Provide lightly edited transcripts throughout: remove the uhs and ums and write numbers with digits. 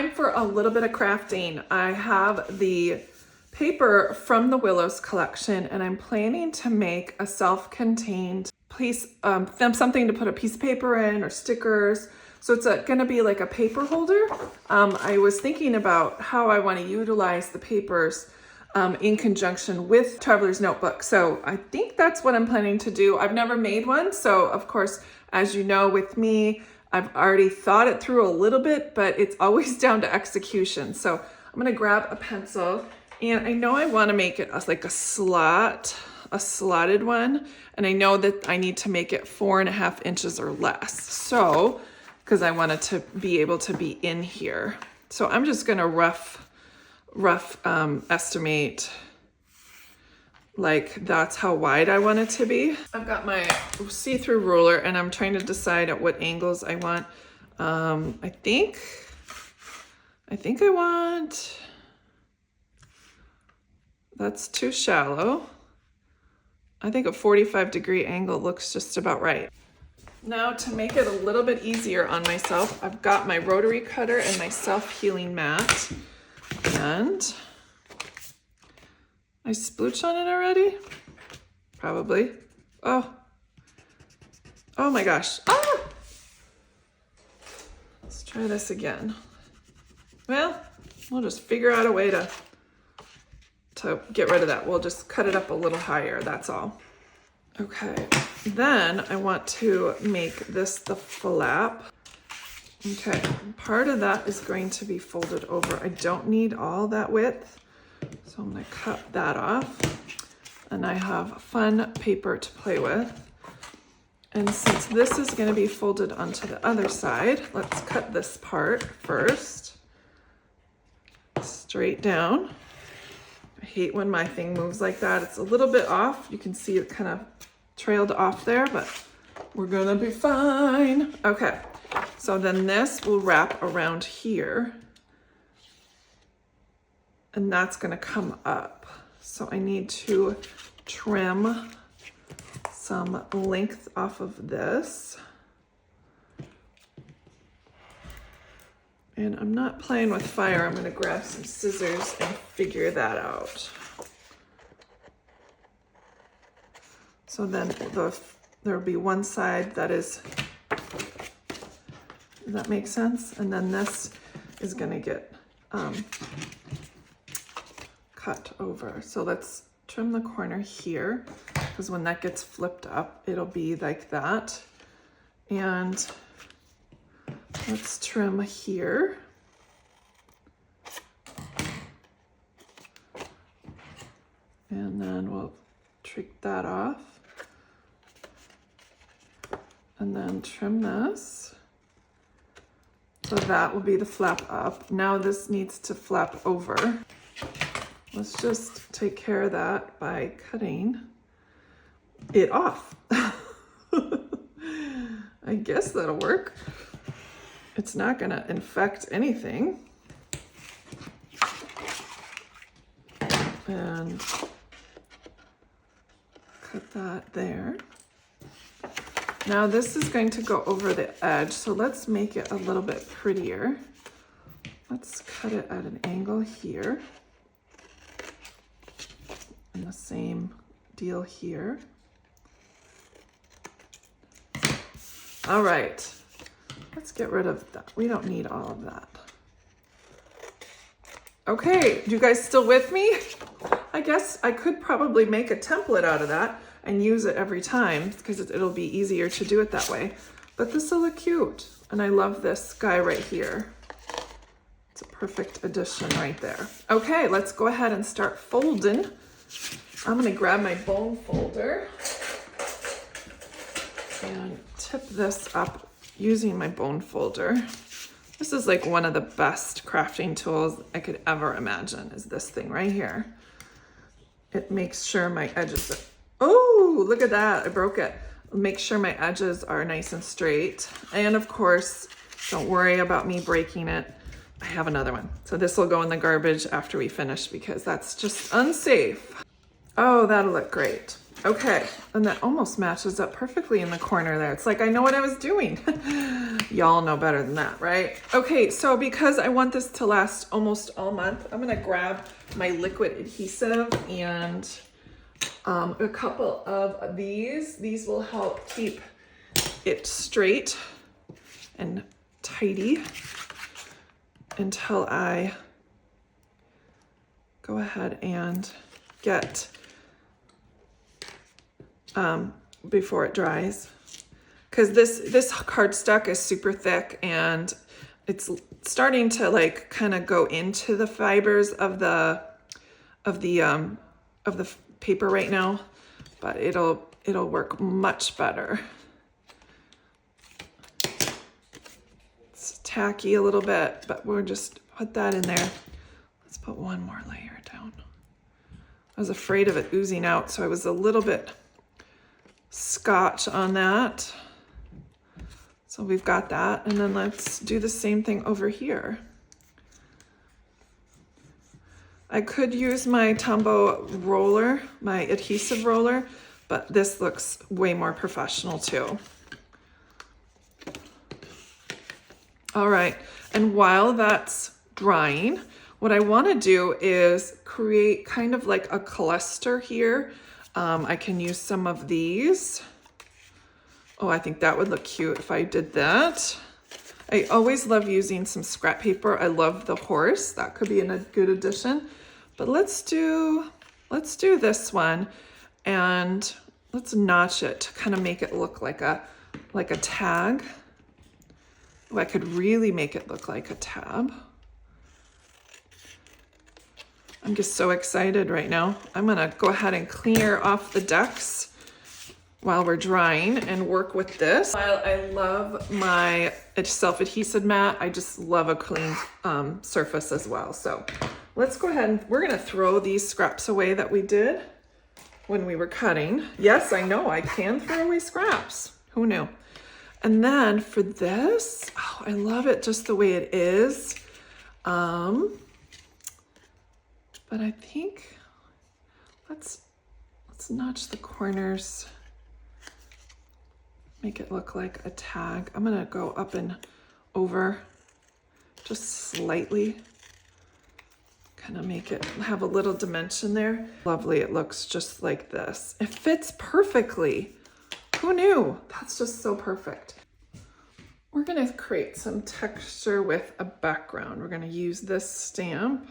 time for a little bit of crafting. I have the paper from the Willows collection, and I'm planning to make a self-contained piece, something to put a piece of paper in or stickers. So it's gonna be like a paper holder. I was thinking about how I want to utilize the papers in conjunction with Traveler's Notebook. So I think that's what I'm planning to do. I've never made one. So of course, as you know, with me, I've already thought it through a little bit, but it's always down to execution. So I'm gonna grab a pencil, and I know I wanna make it like a slotted one. And I know that I need to make it 4.5 inches or less. So, because I want it to be able to be in here. So I'm just gonna rough estimate, like that's how wide I want it to be. I've got my see-through ruler, and I'm trying to decide at what angles I want. I think I want, that's too shallow. I think a 45-degree angle looks just about right. Now, to make it a little bit easier on myself, I've got my rotary cutter and my self-healing mat. And I splooched on it already? Probably. Oh my gosh. Ah! Let's try this again. Well, we'll just figure out a way to get rid of that. We'll just cut it up a little higher, that's all. Okay, then I want to make this the flap. Okay, part of that is going to be folded over. I don't need all that width, so I'm gonna cut that off. And I have fun paper to play with. And since this is gonna be folded onto the other side, let's cut this part first. Straight down. I hate when my thing moves like that. It's a little bit off. You can see it kind of trailed off there, but we're gonna be fine. Okay, so then this will wrap around here, and that's gonna come up. So I need to trim some length off of this. And I'm not playing with fire. I'm gonna grab some scissors and figure that out. So then there'll be one side that is, does that make sense? And then this is gonna get cut over. So let's trim the corner here, because when that gets flipped up, it'll be like that. And let's trim here. And then we'll take that off. And then trim this. So that will be the flap up. Now this needs to flap over. Let's just take care of that by cutting it off. I guess that'll work. It's not gonna infect anything. And cut that there. Now this is going to go over the edge, so let's make it a little bit prettier. Let's cut it at an angle here. And the same deal here. All right, let's get rid of that. We don't need all of that. Okay, you guys still with me? I guess I could probably make a template out of that and use it every time, because it'll be easier to do it that way. But this will look cute. And I love this guy right here. It's a perfect addition right there. Okay, let's go ahead and start folding. I'm gonna grab my bone folder and tip this up using my bone folder. This is like one of the best crafting tools I could ever imagine, is this thing right here. It makes sure my edges are, oh, look at that, I broke it. Make sure my edges are nice and straight. And of course, don't worry about me breaking it. I have another one. So this will go in the garbage after we finish, because that's just unsafe. Oh, that'll look great. Okay, and that almost matches up perfectly in the corner there. It's like I know what I was doing. Y'all know better than that, right? Okay, so because I want this to last almost all month, I'm gonna grab my liquid adhesive and a couple of these. These will help keep it straight and tidy until I go ahead and get before it dries, because this cardstock is super thick and it's starting to like kind of go into the fibers of the paper right now, but it'll work much better. It's tacky a little bit, but we'll just put that in there. Let's put one more layer down. I was afraid of it oozing out, so I was a little bit Scotch on that. So we've got that, and then let's do the same thing over here. I could use my Tombow roller, my adhesive roller, but this looks way more professional too. All right, and while that's drying, what I want to do is create kind of like a cluster here. I can use some of these. Oh, I think that would look cute if I did that. I always love using some scrap paper. I love the horse. That could be a good addition. But let's do this one, and let's notch it to kind of make it look like a tag. Oh, I could really make it look like a tab. I'm just so excited right now. I'm gonna go ahead and clear off the decks while we're drying and work with this. While I love my self-adhesive mat, I just love a clean surface as well. So let's go ahead and we're gonna throw these scraps away that we did when we were cutting. Yes, I know I can throw away scraps. Who knew? And then for this, oh, I love it just the way it is. But I think let's notch the corners, make it look like a tag. I'm gonna go up and over just slightly, kind of make it have a little dimension there. Lovely, it looks just like this. It fits perfectly. Who knew? That's just so perfect. We're gonna create some texture with a background. We're gonna use this stamp,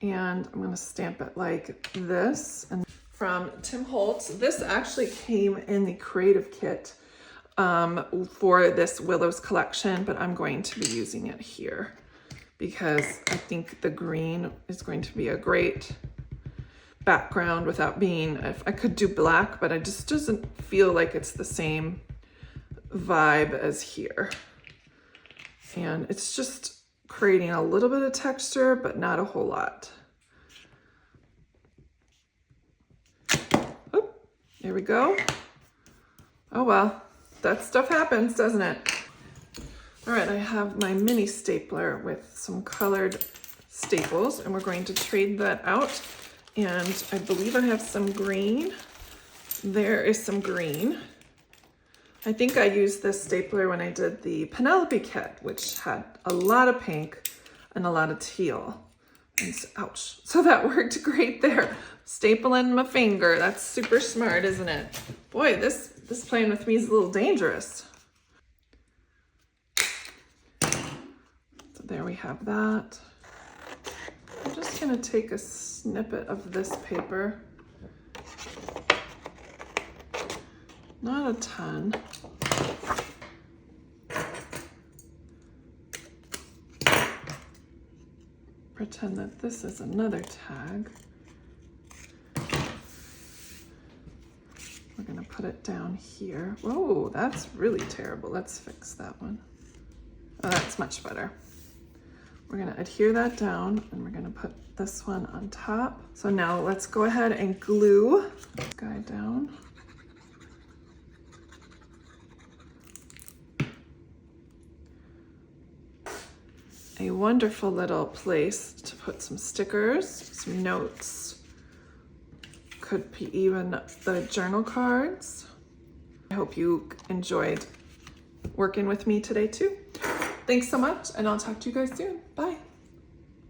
and I'm gonna stamp it like this. And from Tim Holtz, this actually came in the creative kit for this Willows collection, but I'm going to be using it here because I think the green is going to be a great background without being, if I could do black, but it just doesn't feel like it's the same vibe as here. And it's just creating a little bit of texture, but not a whole lot. Oop, there we go. Oh well, that stuff happens, doesn't it? All right, I have my mini stapler with some colored staples, and we're going to trade that out. And I believe I have some green. There is some green. I think I used this stapler when I did the Penelope kit, which had a lot of pink and a lot of teal. And so, ouch. So that worked great there. Stapling my finger. That's super smart, isn't it? Boy, this playing with me is a little dangerous. So there we have that. I'm just gonna take a snippet of this paper. Not a ton. Pretend that this is another tag. We're gonna put it down here. Whoa, that's really terrible. Let's fix that one. Oh, that's much better. We're gonna adhere that down, and we're gonna put this one on top. So now let's go ahead and glue this guy down. A wonderful little place to put some stickers, some notes, could be even the journal cards. I hope you enjoyed working with me today too. Thanks so much, and I'll talk to you guys soon. Bye.